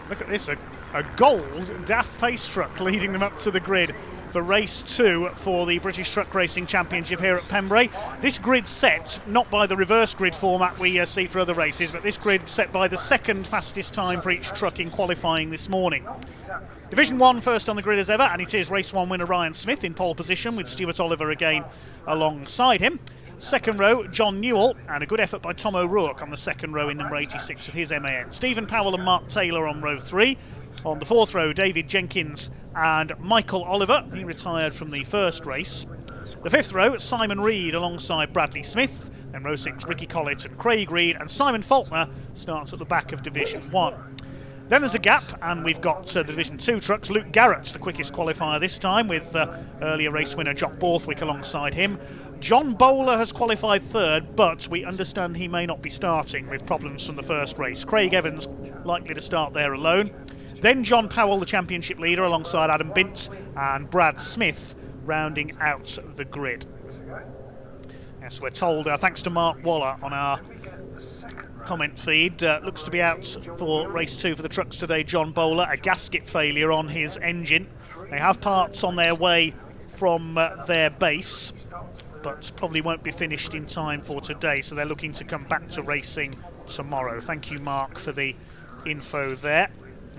Look at this, a gold Daft Pace truck leading them up to the grid for race 2 for the British Truck Racing Championship here at Pembrey. This grid set, not by the reverse grid format we see for other races, but this grid set by the second fastest time for each truck in qualifying this morning. Division 1 first on the grid as ever, and it is race 1 winner Ryan Smith in pole position with Stuart Oliver again alongside him. Second row, John Newell, and a good effort by Tom O'Rourke on the second row in number 86 with his MAN. Stephen Powell and Mark Taylor on row 3. On the fourth row, David Jenkins and Michael Oliver. He retired from the first race. The fifth row, Simon Reed alongside Bradley Smith. Then row 6, Ricky Collett and Craig Reed. And Simon Faulkner starts at the back of Division 1. Then there's a gap, and we've got the Division 2 trucks. Luke Garrett's the quickest qualifier this time, with earlier race winner Jock Borthwick alongside him. John Bowler has qualified third, but we understand he may not be starting with problems from the first race. Craig Evans likely to start there alone. Then John Powell, the championship leader, alongside Adam Bint and Brad Smith, rounding out the grid. Yes, we're told, thanks to Mark Waller on our comment feed, looks to be out for race 2 for the trucks today, John Bowler. A gasket failure on his engine. They have parts on their way from their base, but probably won't be finished in time for today, so they're looking to come back to racing tomorrow. Thank you, Mark, for the info there.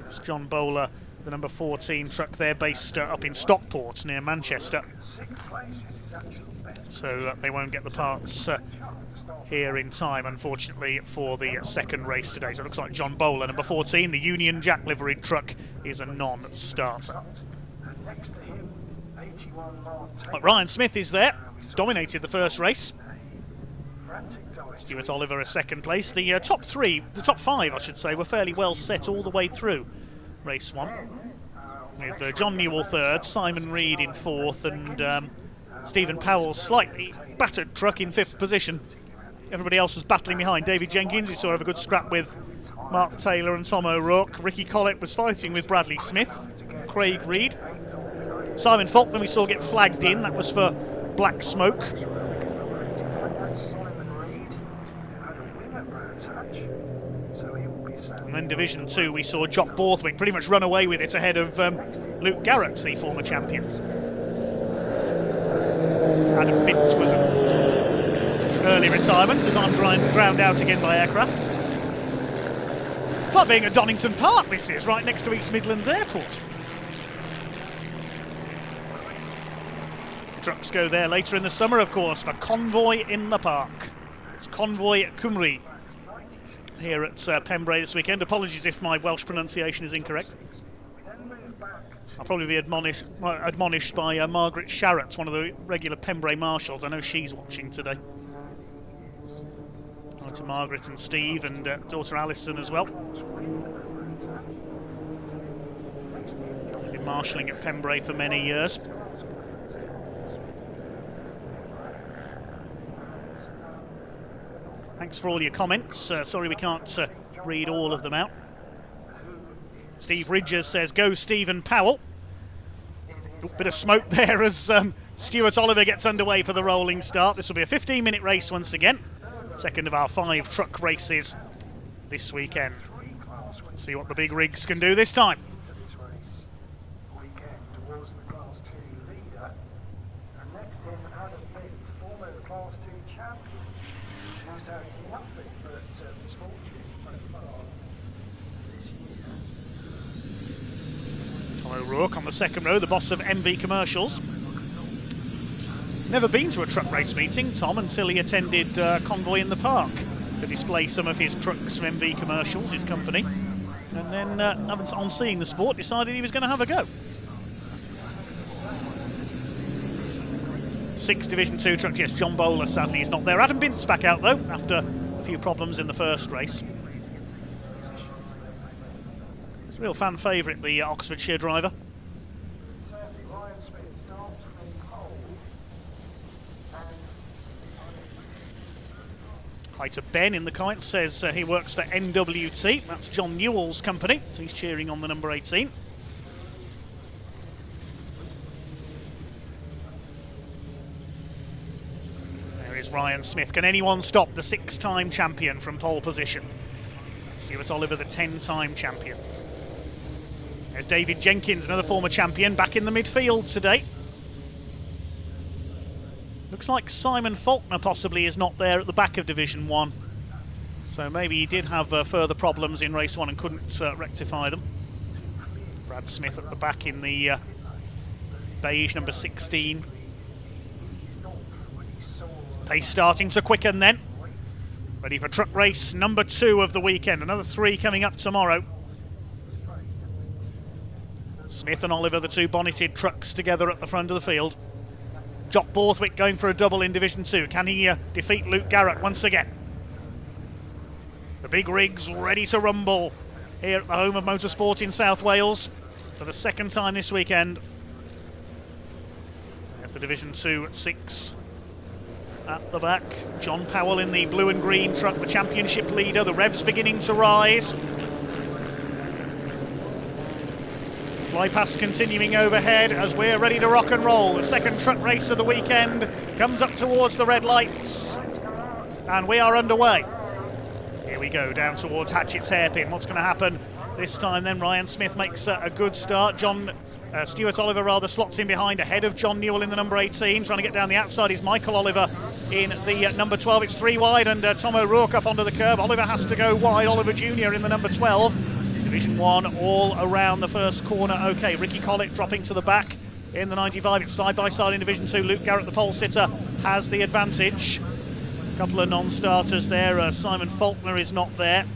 It's John Bowler, the number 14 truck there, based up in Stockport near Manchester. So they won't get the parts here in time, unfortunately, for the second race today. So it looks like John Bowler, number 14, the Union Jack liveried truck, is a non-starter. But Ryan Smith is there, dominated the first race. Stuart Oliver a second place. The top 5 I should say, were fairly well set all the way through race 1. With John Newell third, Simon Reed in fourth, and Stephen Powell's slightly battered truck in 5th position. Everybody else was battling behind. David Jenkins, we saw have a good scrap with Mark Taylor and Tom O'Rourke. Ricky Collett was fighting with Bradley Smith. Craig Reed. Simon Faulkner we saw get flagged in, that was for black smoke. And then Division 2 we saw Jock Borthwick pretty much run away with it ahead of Luke Garrett, the former champion. Adam Bint was an early retirement as I'm drowned out again by aircraft. It's like being at Donington Park, this is, right next to East Midlands Airport. Trucks go there later in the summer, of course, for Convoy in the Park. It's Convoy Cymru here at Pembrey this weekend. Apologies if my Welsh pronunciation is incorrect. I'll probably be admonished by Margaret Sharratt, one of the regular Pembrey marshals. I know she's watching today. Hi to Margaret and Steve and daughter Alison as well. I've been marshalling at Pembrey for many years. Thanks for all your comments. Sorry we can't read all of them out. Steve Ridgers says, go Stephen Powell. Bit of smoke there as Stuart Oliver gets underway for the rolling start. This will be a 15-minute race once again. Second of our 5 truck races this weekend. Let's see what the big rigs can do this time. Tom O'Rourke on the second row, the boss of MV Commercials. Never been to a truck race meeting, Tom, until he attended Convoy in the Park to display some of his trucks from MV Commercials, his company. And then, on seeing the sport, decided he was going to have a go. 6 Division 2 trucks, yes, John Bowler sadly is not there. Adam Bint's back out though, after a few problems in the first race. It's a real fan favourite, the Oxfordshire driver. Hi to Ben in the kite, says he works for NWT, that's John Newell's company, so he's cheering on the number 18. There is Ryan Smith. Can anyone stop the 6-time champion from pole position? Stuart Oliver, the 10-time champion. There's David Jenkins, another former champion, back in the midfield today. Looks like Simon Faulkner possibly is not there at the back of Division 1. So maybe he did have further problems in race 1 and couldn't rectify them. Brad Smith at the back in the beige number 16. Pace starting to quicken then. Ready for truck race number 2 of the weekend. Another 3 coming up tomorrow. Smith and Oliver, the 2 bonneted trucks together at the front of the field. Jock Borthwick going for a double in Division 2. Can he defeat Luke Garrett once again? The big rigs ready to rumble here at the home of motorsport in South Wales for the 2nd time this weekend. There's the Division 2 at 6 at the back. John Powell in the blue and green truck, the championship leader. The revs beginning to rise. Flypast continuing overhead as we're ready to rock and roll. The 2nd truck race of the weekend comes up towards the red lights, and we are underway. Here we go, down towards Hatchett's hairpin. What's going to happen this time then? Ryan Smith makes a good start. Stuart Oliver slots in behind, ahead of John Newell in the number 18. Trying to get down the outside is Michael Oliver in the number 12. It's 3 wide, and Tom O'Rourke up onto the curb. Oliver has to go wide. Oliver Jr. in the number 12. Division 1 all around the first corner. Okay, Ricky Collett dropping to the back in the 95. It's side by side in Division 2. Luke Garrett, the pole sitter, has the advantage. A couple of non-starters there. Simon Faulkner is not there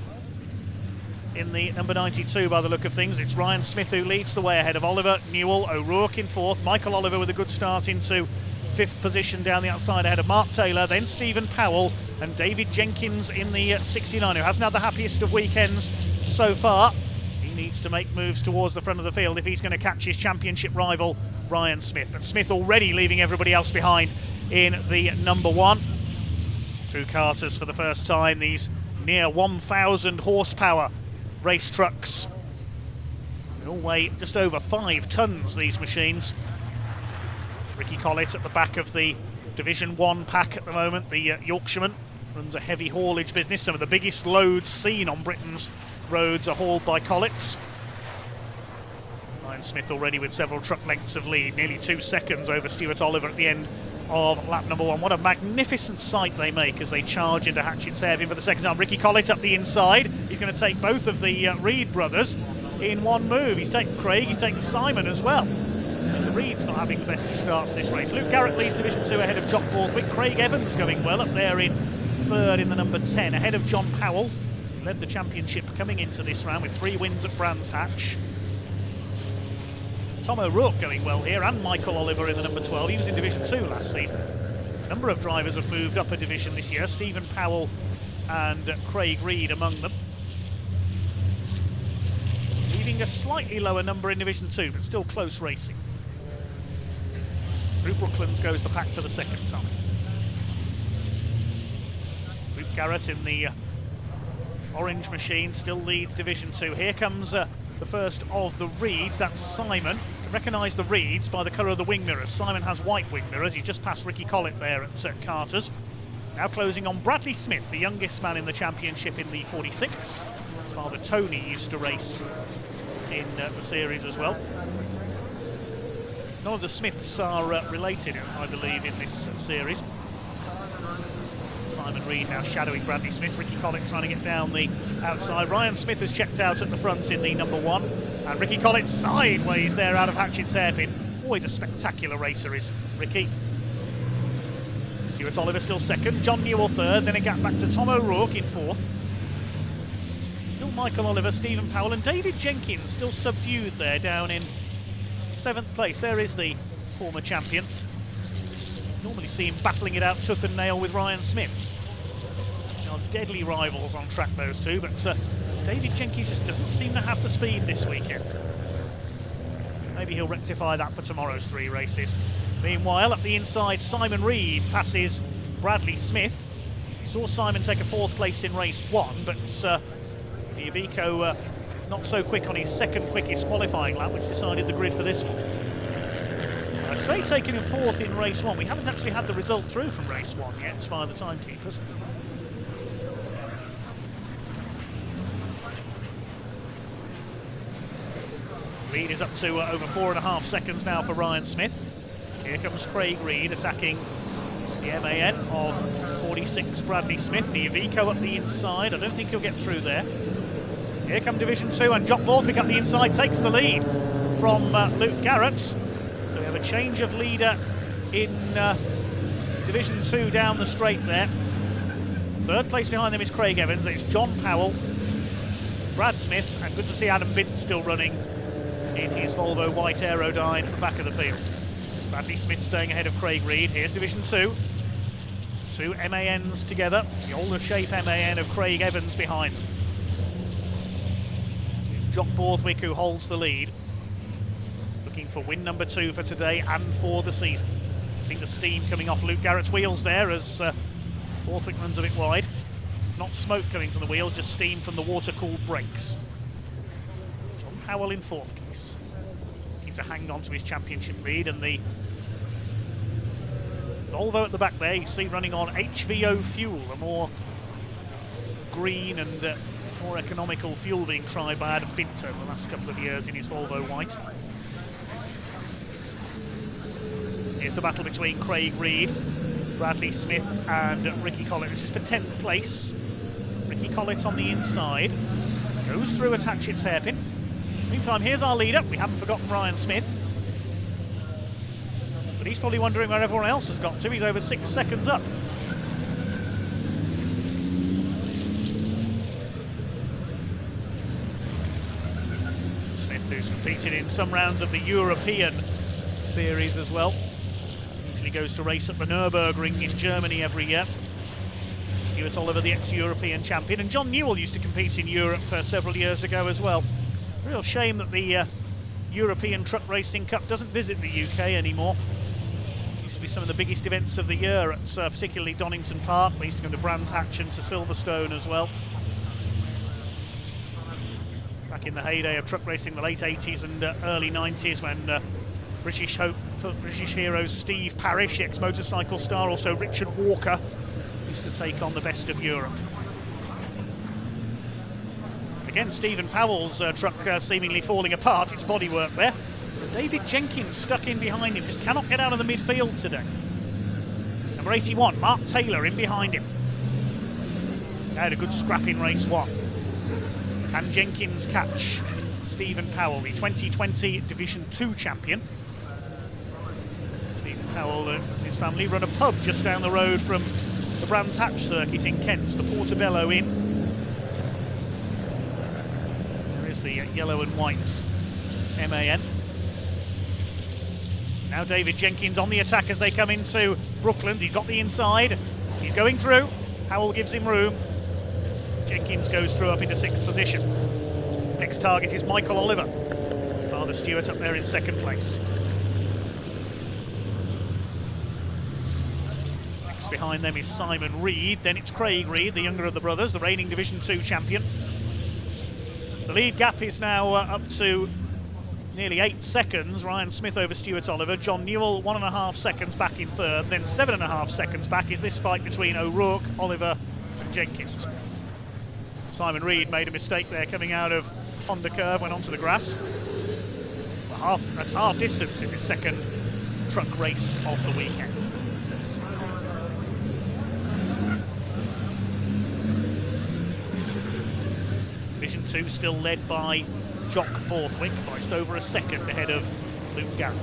in the number 92 by the look of things. It's Ryan Smith who leads the way ahead of Oliver Newell. O'Rourke in 4th. Michael Oliver with a good start into 5th position down the outside ahead of Mark Taylor. Then Stephen Powell and David Jenkins in the 69, who hasn't had the happiest of weekends so far. He needs to make moves towards the front of the field if he's going to catch his championship rival Ryan Smith. But Smith already leaving everybody else behind in the number 1. Through Carters for the first time, these near 1,000 horsepower race trucks. They all weigh just over 5 tons, these machines. Ricky Collett at the back of the Division 1 pack at the moment. The Yorkshireman runs a heavy haulage business. Some of the biggest loads seen on Britain's roads are hauled by Collett's. Ryan Smith already with several truck lengths of lead, nearly 2 seconds over Stuart Oliver at the end of lap number 1. What a magnificent sight they make as they charge into Hatchett's hairpin for the 2nd time. Ricky Collett up the inside. He's going to take both of the Reed brothers in one move. He's taken Craig, he's taken Simon as well. And the Reed's not having the best of starts this race. Luke Garrett leads Division 2 ahead of Jock Borthwick. Craig Evans going well up there in 3rd in the number 10, ahead of John Powell. Led the championship coming into this round with 3 wins at Brands Hatch. Tom O'Rourke going well here, and Michael Oliver in the number 12. He was in Division 2 last season. A number of drivers have moved up a division this year. Stephen Powell and Craig Reed among them. Leaving a slightly lower number in Division 2, but still close racing. Through Brooklands goes the pack for the 2nd time. Luke Garrett in the orange machine still leads Division 2. Here comes the first of the Reeds. That's Simon. You can recognise the Reeds by the colour of the wing mirrors. Simon has white wing mirrors. He's just passed Ricky Collett there at Carter's. Now closing on Bradley Smith, the youngest man in the championship in the 46. His father Tony used to race in the series as well. None of the Smiths are related, I believe, in this series. Simon Reed now shadowing Bradley Smith. Ricky Collett trying to get down the outside. Ryan Smith has checked out at the front in the number 1. And Ricky Collett sideways there out of Hatchett's hairpin. Always a spectacular racer is Ricky. Stuart Oliver still 2nd. John Newell 3rd. Then a gap back to Tom O'Rourke in 4th. Still Michael Oliver, Stephen Powell, and David Jenkins still subdued there down in 7th place. There is the former champion. Normally see him battling it out tooth and nail with Ryan Smith. Deadly rivals on track, those two, but David Jenkins just doesn't seem to have the speed this weekend. Maybe he'll rectify that for tomorrow's 3 races. Meanwhile, up the inside, Simon Reed passes Bradley Smith. You saw Simon take a 4th place in race 1, but Iveco not so quick on his 2nd quickest qualifying lap, which decided the grid for this one. I say taking a 4th in race 1. We haven't actually had the result through from race 1 yet via the timekeepers. Lead is up to over 4.5 seconds now for Ryan Smith. Here comes Craig Reed attacking the MAN of 46 Bradley Smith. The Iveco up the inside. I don't think he'll get through there. Here come Division 2, and Jock Borthwick up the inside takes the lead from Luke Garrett. So we have a change of leader in Division 2 down the straight there. Third place behind them is Craig Evans. It's John Powell, Brad Smith, and good to see Adam Bint still running in his Volvo white Aerodyne at the back of the field. Bradley Smith staying ahead of Craig Reed. Here's Division 2. Two MANs together. The older shape MAN of Craig Evans behind them. It's Jock Borthwick who holds the lead. Looking for win number 2 for today and for the season. See the steam coming off Luke Garrett's wheels there as Borthwick runs a bit wide. It's not smoke coming from the wheels, just steam from the water-cooled brakes. John Powell in 4th place. Looking to hang on to his championship lead, and the Volvo at the back there, you see running on HVO fuel, a more green and more economical fuel being tried by Adam Bint over the last couple of years in his Volvo white. Here's the battle between Craig Reed, Bradley Smith and Ricky Collett. This is for 10th place. Ricky Collett on the inside. Goes through, attach its hairpin. Meantime, here's our leader. We haven't forgotten Ryan Smith. But he's probably wondering where everyone else has got to. He's over 6 seconds up. Smith, who's competed in some rounds of the European series as well. Usually goes to race at the Nürburgring in Germany every year. Stuart Oliver, the ex-European champion. And John Newell used to compete in Europe several years ago as well. Real shame that the European Truck Racing Cup doesn't visit the UK anymore. Used to be some of the biggest events of the year at particularly Donington Park. We used to go to Brands Hatch and to Silverstone as well. Back in the heyday of truck racing, the late 80s and early 90s, when British heroes Steve Parish, ex-motorcycle star, also Richard Walker, used to take on the best of Europe. Again, Stephen Powell's truck seemingly falling apart, its bodywork there. David Jenkins stuck in behind him, just cannot get out of the midfield today. Number 81, Mark Taylor in behind him. They had a good scrap in race 1. Can Jenkins catch Stephen Powell, the 2020 Division 2 champion? Stephen Powell and his family run a pub just down the road from the Brands Hatch circuit in Kent, the Portobello Inn. The yellow and white MAN. Now David Jenkins on the attack as they come into Brooklands. He's got the inside. He's going through. Powell gives him room. Jenkins goes through up into 6th position. Next target is Michael Oliver. Father Stewart up there in 2nd place. Next behind them is Simon Reed. Then it's Craig Reed, the younger of the brothers, the reigning Division 2 champion. The lead gap is now up to nearly 8 seconds. Ryan Smith over Stuart Oliver. John Newell 1.5 seconds back in 3rd. Then 7.5 seconds back is this fight between O'Rourke, Oliver and Jenkins. Simon Reed made a mistake there coming out of Honda Curve, went onto the grass. Well, that's half distance in this 2nd truck race of the weekend. Division 2 still led by Jock Borthwick, by just over a second ahead of Luke Garrett.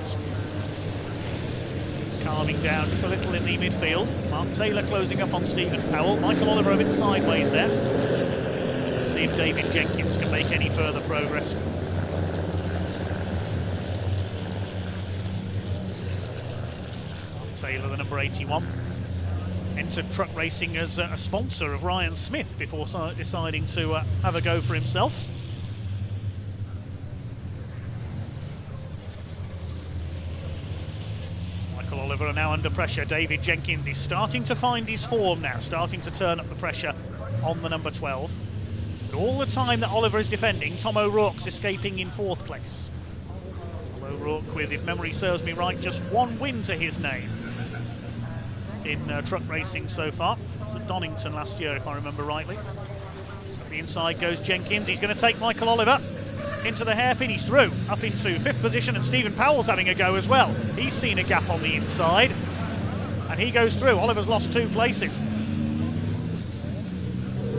He's calming down just a little in the midfield. Mark Taylor closing up on Stephen Powell. Michael Oliver a bit sideways there. Let's see if David Jenkins can make any further progress. Mark Taylor, the number 81. Entered truck racing as a sponsor of Ryan Smith before deciding to have a go for himself. Michael Oliver are now under pressure. David Jenkins is starting to find his form now, starting to turn up the pressure on the number 12. But all the time that Oliver is defending, Tom O'Rourke's escaping in 4th place. O'Rourke with, if memory serves me right, just 1 win to his name in truck racing so far. It was at Donington last year, if I remember rightly. At the inside goes Jenkins. He's going to take Michael Oliver. into the hairpin. He's through, up into 5th position, and Stephen Powell's having a go as well. He's seen a gap on the inside, and he goes through. Oliver's lost 2 places.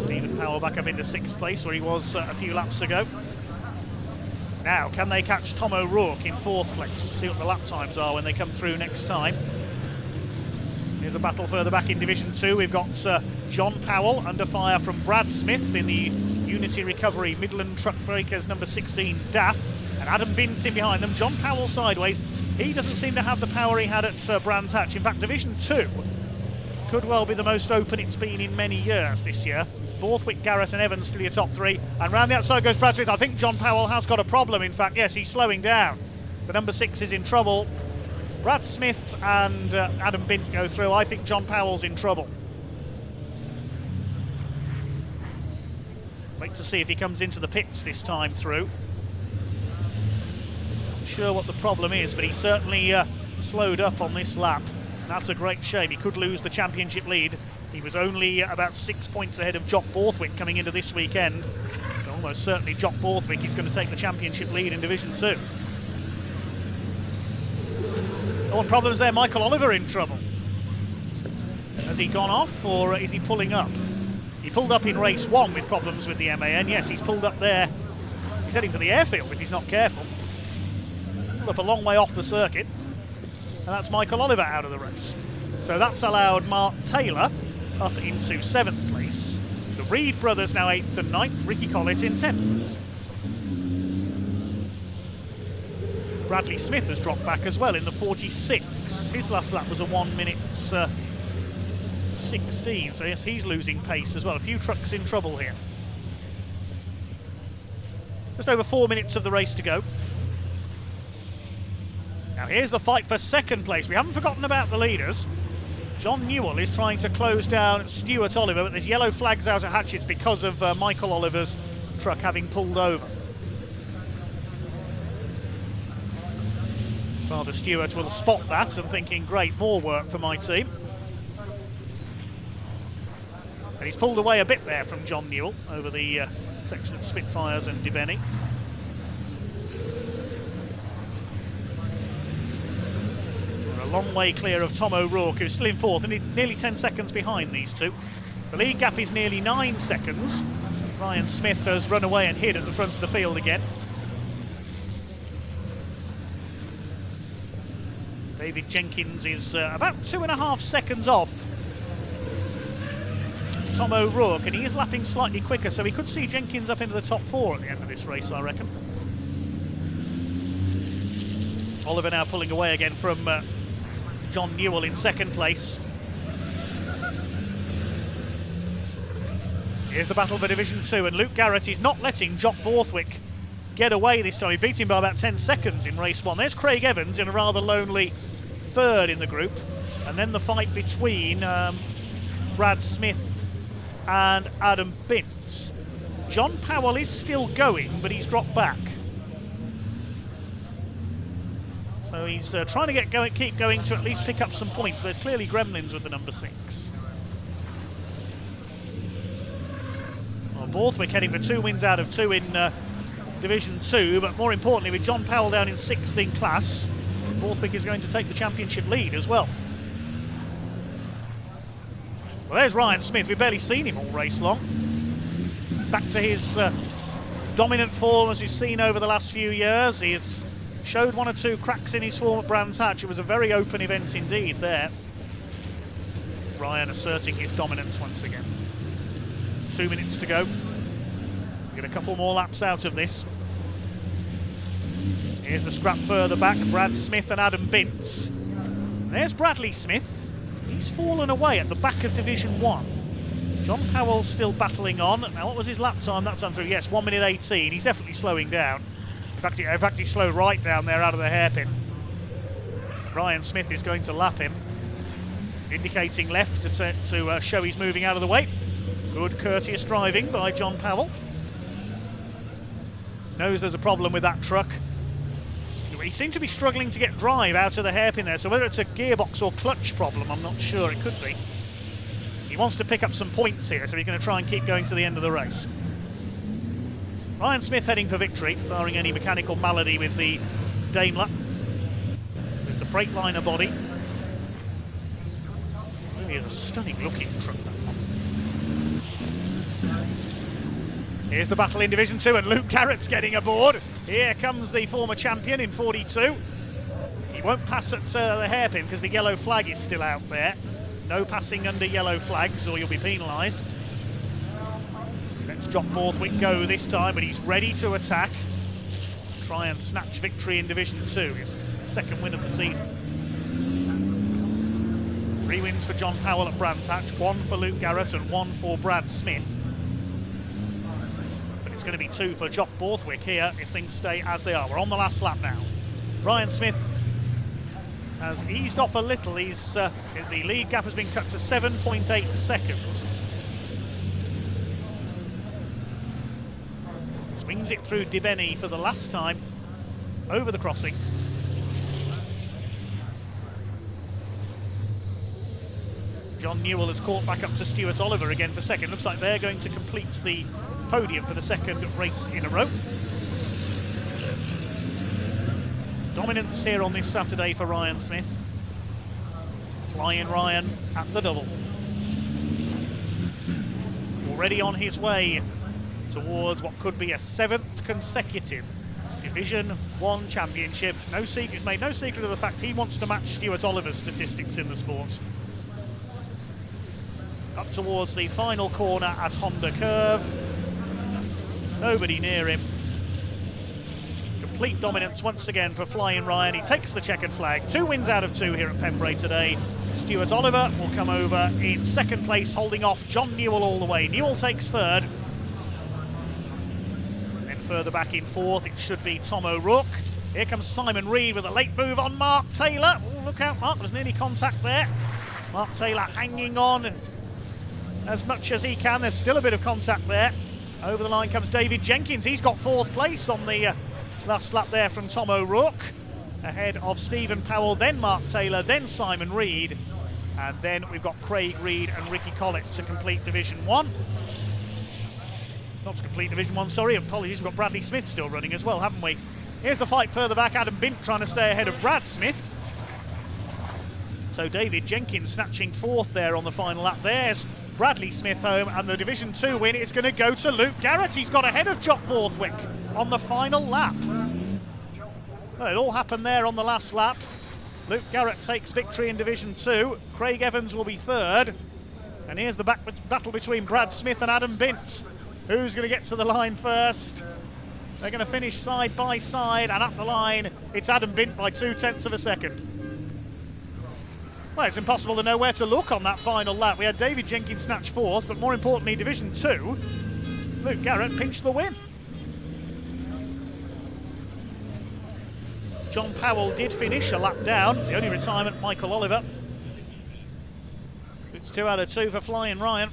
Stephen Powell back up into 6th place, where he was a few laps ago. Now, can they catch Tom O'Rourke in 4th place? See what the lap times are when they come through next time. Here's a battle further back in Division 2. We've got John Powell under fire from Brad Smith in the Unity Recovery Midland Truck Breakers number 16 DAF, and Adam Bint in behind them. John Powell sideways. He doesn't seem to have the power he had at Brands Hatch. In fact, Division 2 could well be the most open it's been in many years this year. Borthwick, Garrett and Evans still your top 3, and round the outside goes Brad Smith. I think John Powell has got a problem. In fact, yes, he's slowing down. The number 6 is in trouble. Brad Smith and Adam Bint go through. I think John Powell's in trouble. Wait to see if he comes into the pits this time through. Not sure what the problem is, but he certainly slowed up on this lap. That's a great shame. He could lose the championship lead. He was only about 6 points ahead of Jock Borthwick coming into this weekend. So almost certainly Jock Borthwick is going to take the championship lead in Division 2. Oh, and problems there. Michael Oliver in trouble. Has he gone off, or is he pulling up? He pulled up in race 1 with problems with the MAN. Yes, he's pulled up there. He's heading for the airfield if he's not careful. Pulled up a long way off the circuit. And that's Michael Oliver out of the race. So that's allowed Mark Taylor up into 7th place. The Reed brothers now 8th and 9th. Ricky Collett in 10th. Bradley Smith has dropped back as well in the 46. His last lap was a 1 minute 16, so yes, he's losing pace as well. A few trucks in trouble here. Just over 4 minutes of the race to go. Now here's the fight for 2nd place. We haven't forgotten about the leaders. John Newell is trying to close down Stuart Oliver, but there's yellow flags out at Hatches because of Michael Oliver's truck having pulled over. Father Stewart will spot that and thinking, great, more work for my team. And he's pulled away a bit there from John Newell over the section of Spitfires and Debenny. We're a long way clear of Tom O'Rourke, who's still in 4th and nearly 10 seconds behind these two. The lead gap is nearly 9 seconds. Ryan Smith has run away and hid at the front of the field again. David Jenkins is about 2.5 seconds off Tom O'Rourke, and he is lapping slightly quicker, so we could see Jenkins up into the top 4 at the end of this race, I reckon. Oliver now pulling away again from John Newell in 2nd place. Here's the battle for Division 2, and Luke Garrett is not letting Jock Borthwick get away this time. He beat him by about 10 seconds in race 1. There's Craig Evans in a rather lonely 3rd in the group, and then the fight between Brad Smith and Adam Bint. John Powell is still going, but he's dropped back. So he's trying to keep going to at least pick up some points. There's clearly gremlins with the number 6. Well, Borthwick heading for 2 wins out of 2 in Division 2, but more importantly, with John Powell down in 6th in class, Borthwick is going to take the championship lead as well. Well, there's Ryan Smith. We've barely seen him all race long. Back to his dominant form as we've seen over the last few years. He has showed 1 or 2 cracks in his form at Brands Hatch. It was a very open event indeed there. Ryan asserting his dominance once again. 2 minutes to go. Get a couple more laps out of this. Here's the scrap further back, Brad Smith and Adam Bint. There's Bradley Smith. He's fallen away at the back of Division 1. John Powell's still battling on. Now, what was his lap time? That's on through. Yes, 1 minute 18. He's definitely slowing down. In fact, he slowed right down there out of the hairpin. Ryan Smith is going to lap him. He's indicating left to show he's moving out of the way. Good courteous driving by John Powell. Knows there's a problem with that truck. He seemed to be struggling to get drive out of the hairpin there, so whether it's a gearbox or clutch problem, I'm not sure. It could be. He wants to pick up some points here, so he's going to try and keep going to the end of the race. Ryan Smith heading for victory, barring any mechanical malady with the Daimler, with the Freightliner body. Really is a stunning looking truck, that one. Here's the battle in Division 2 and Luke Garrett's getting aboard. Here comes the former champion in 42. He won't pass at the hairpin because the yellow flag is still out there. No passing under yellow flags or you'll be penalised. Let's Jock Borthwick go this time, but he's ready to attack. Try and snatch victory in Division 2, his second win of the season. 3 wins for John Powell at Brands Hatch, 1 for Luke Garrett and 1 for Brad Smith. But it's going to be 2 for Jock Borthwick here if things stay as they are. We're on the last lap now. Ryan Smith has eased off a little. He's the lead gap has been cut to 7.8 seconds. Swings it through Dibeni for the last time over the crossing. John Newell has caught back up to Stuart Oliver again for second. Looks like they're going to complete the podium for the second race in a row. Dominance here on this Saturday for Ryan Smith. Flying Ryan at the double. Already on his way towards what could be a 7th consecutive Division 1 championship. He's made no secret of the fact he wants to match Stuart Oliver's statistics in the sport. Up towards the final corner at Honda Curve. Nobody near him. Complete dominance once again for Flying Ryan. He takes the checkered flag. 2 wins out of 2 here at Pembrey today. Stuart Oliver will come over in second place, holding off John Newell all the way. Newell takes third. Then further back in fourth, it should be Tom O'Rourke. Here comes Simon Reed with a late move on Mark Taylor. Oh, look out, Mark, there's nearly contact there. Mark Taylor hanging on as much as he can. There's still a bit of contact there. Over the line comes David Jenkins. He's got 4th place on the last lap there from Tom O'Rourke. Ahead of Stephen Powell, then Mark Taylor, then Simon Reed. And then we've got Craig Reed and Ricky Collett to complete Division 1. Not to complete Division 1, sorry, apologies. We've got Bradley Smith still running as well, haven't we? Here's the fight further back. Adam Bint trying to stay ahead of Brad Smith. So David Jenkins snatching 4th there on the final lap. There's Bradley Smith home, and the Division 2 win is going to go to Luke Garrett. He's got ahead of Jock Borthwick on the final lap. Well, it all happened there on the last lap. Luke Garrett takes victory in Division 2. Craig Evans will be 3rd. And here's the battle between Brad Smith and Adam Bint. Who's going to get to the line first? They're going to finish side by side, and up the line, it's Adam Bint by 0.2 of a second. Well, it's impossible to know where to look on that final lap. We had David Jenkins snatch 4th, but more importantly, Division 2, Luke Garrett pinched the win. John Powell did finish a lap down. The only retirement, Michael Oliver. It's 2 out of 2 for Flying Ryan.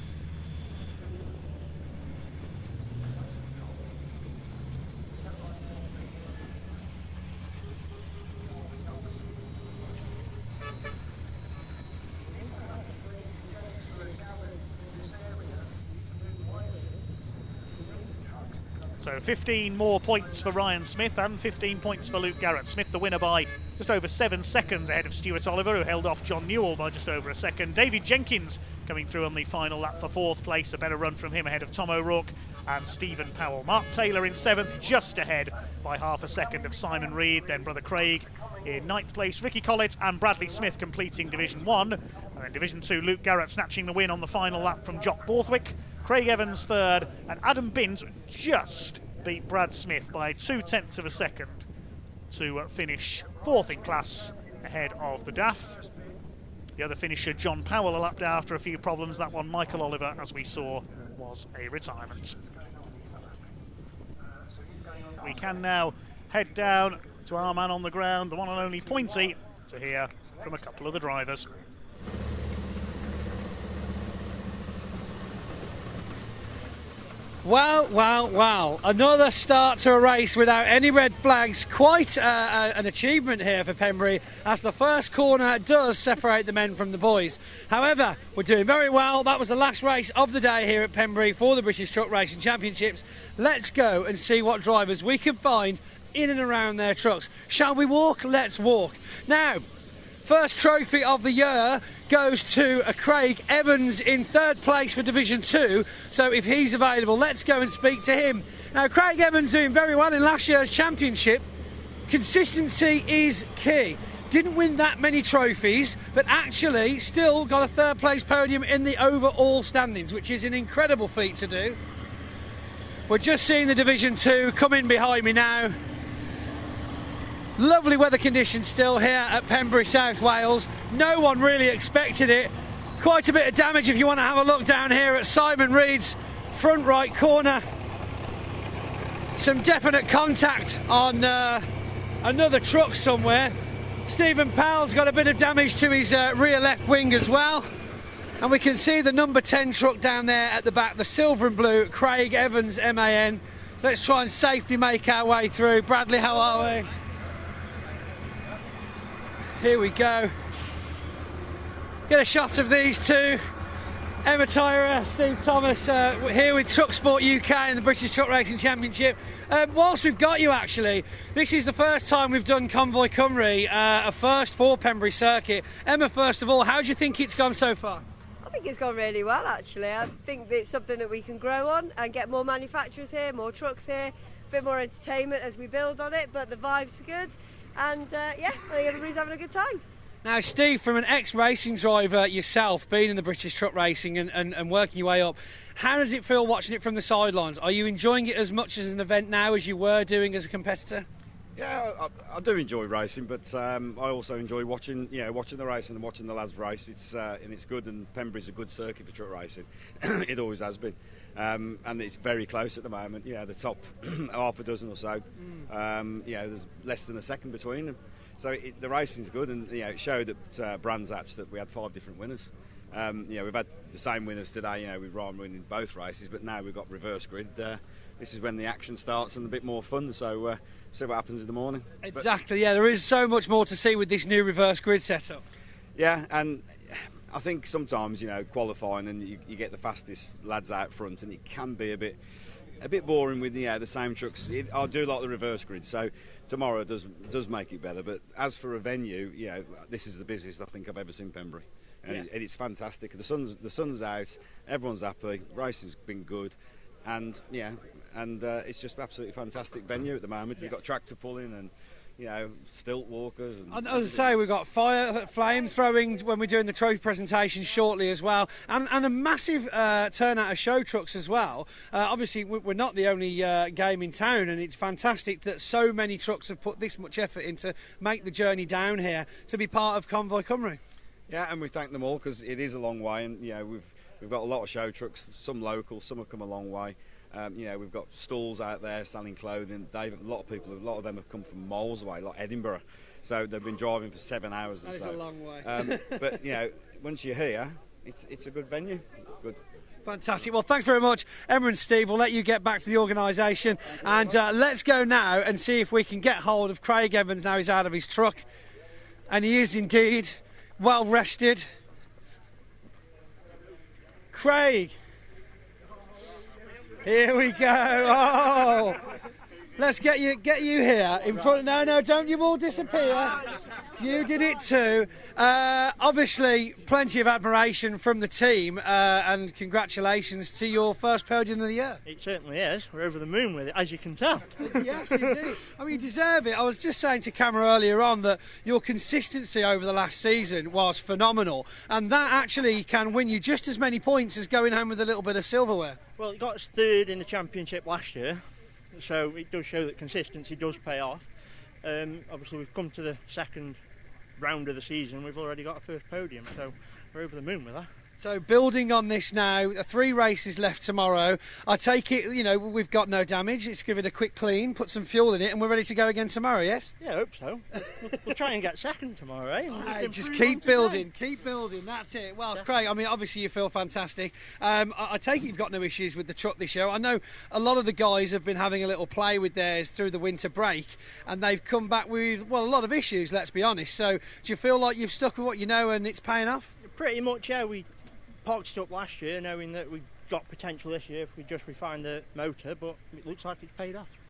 So 15 more points for Ryan Smith and 15 points for Luke Garrett. Smith the winner by just over 7 seconds ahead of Stuart Oliver, who held off John Newell by just over a second. David Jenkins coming through on the final lap for 4th place. A better run from him ahead of Tom O'Rourke and Stephen Powell. Mark Taylor in 7th, just ahead by half a second of Simon Reed. Then brother Craig in 9th place. Ricky Collett and Bradley Smith completing Division 1. And then Division 2, Luke Garrett snatching the win on the final lap from Jock Borthwick. Craig Evans 3rd, and Adam Bint just beat Brad Smith by 0.2 of a second to finish 4th in class ahead of the DAF. The other finisher, John Powell, a lap down after a few problems. That one, Michael Oliver, as we saw, was a retirement. We can now head down to our man on the ground, the one and only Pointy, to hear from a couple of the drivers. Well. Another start to a race without any red flags. Quite an achievement here for Pembrey, as the first corner does separate the men from the boys. However, we're doing very well. That was the last race of the day here at Pembrey for the British Truck Racing Championships. Let's go and see what drivers we can find in and around their trucks. Shall we walk? Let's walk. Now, first trophy of the year goes to Craig Evans in third place for Division 2. So if he's available, let's go and speak to him. Now, Craig Evans doing very well in last year's championship. Consistency is key. Didn't win that many trophies, but actually still got a third place podium in the overall standings, which is an incredible feat to do. We're just seeing the Division 2 come in behind me now. Lovely weather conditions still here at Pembrey, South Wales. No one really expected it. Quite a bit of damage if you want to have a look down here at Simon Reed's front right corner. Some definite contact on another truck somewhere. Stephen Powell's got a bit of damage to his rear left wing as well. And we can see the number 10 truck down there at the back, the silver and blue, Craig Evans MAN. So let's try and safely make our way through. Bradley, how are we? Here we go. Get a shot of these two. Emma Tyrer, Steve Thomas, here with Truck Sport UK and the British Truck Racing Championship. Whilst we've got you, actually, this is the first time we've done Convoy Cymru, a first for Pembrey Circuit. Emma, first of all, how do you think it's gone so far? I think it's gone really well, actually. I think it's something that we can grow on and get more manufacturers here, more trucks here, a bit more entertainment as we build on it, but the vibes were good. And yeah, I think everybody's having a good time. Now, Steve, from an ex-racing driver yourself, being in the British Truck Racing and working your way up, how does it feel watching it from the sidelines? Are you enjoying it as much as an event now as you were doing as a competitor? Yeah, I do enjoy racing, but I also enjoy watching the race and watching the lads race. It's good, and Pembrey's a good circuit for truck racing. It always has been. And it's very close at the moment. The top half a dozen or so. There's less than a second between them. So the racing's good, and it showed at Brands Hatch that we had 5 different winners. We've had the same winners today. With Ryan winning both races, but now we've got reverse grid. This is when the action starts and a bit more fun. So see what happens in the morning. Exactly. There is so much more to see with this new reverse grid setup. Yeah, and I think sometimes qualifying and you get the fastest lads out front, and it can be a bit boring with the same trucks. I do like the reverse grid, so tomorrow does make it better. But as for a venue, this is the busiest I think I've ever seen Pembrey, and it's fantastic. The sun's out, everyone's happy, racing's been good, and it's just absolutely fantastic venue at the moment. You've got tractor pulling and stilt walkers. And as I say, we've got flame throwing when we're doing the trophy presentation shortly as well, and a massive turnout of show trucks as well. Obviously, we're not the only game in town, and it's fantastic that so many trucks have put this much effort in to make the journey down here to be part of Convoy Cymru. Yeah, and we thank them all because it is a long way, and we've got a lot of show trucks, some local, some have come a long way. We've got stalls out there selling clothing. A lot of them have come from miles away, like Edinburgh. So they've been driving for 7 hours. That is a long way. But once you're here, it's a good venue. It's good. Fantastic. Well, thanks very much, Emma and Steve. We'll let you get back to the organisation, and let's go now and see if we can get hold of Craig Evans. Now he's out of his truck, and he is indeed well rested. Craig. Here we go. Oh, let's get you here in front. No, don't you all disappear. You did it too. Obviously, plenty of admiration from the team, and congratulations to your first podium of the year. It certainly is. We're over the moon with it, as you can tell. Yes, indeed. I mean, you deserve it. I was just saying to camera earlier on that your consistency over the last season was phenomenal, and that actually can win you just as many points as going home with a little bit of silverware. Well, it got us third in the championship last year, so it does show that consistency does pay off. Obviously, we've come to the second round of the season. We've already got a first podium, so we're over the moon with that. So building on this now, 3 races left tomorrow. I take it, we've got no damage. Let's give it a quick clean, put some fuel in it, and we're ready to go again tomorrow, yes? Yeah, I hope so. We'll try and get second tomorrow, eh? Just keep building, that's it. Well, yeah. Craig, I mean, obviously you feel fantastic. I take it you've got no issues with the truck this year. I know a lot of the guys have been having a little play with theirs through the winter break, and they've come back with, well, a lot of issues, let's be honest. So do you feel like you've stuck with what you know and it's paying off? Pretty much, yeah. We parked it up last year knowing that we've got potential this year if we just refine the motor, but it looks like it's paid off.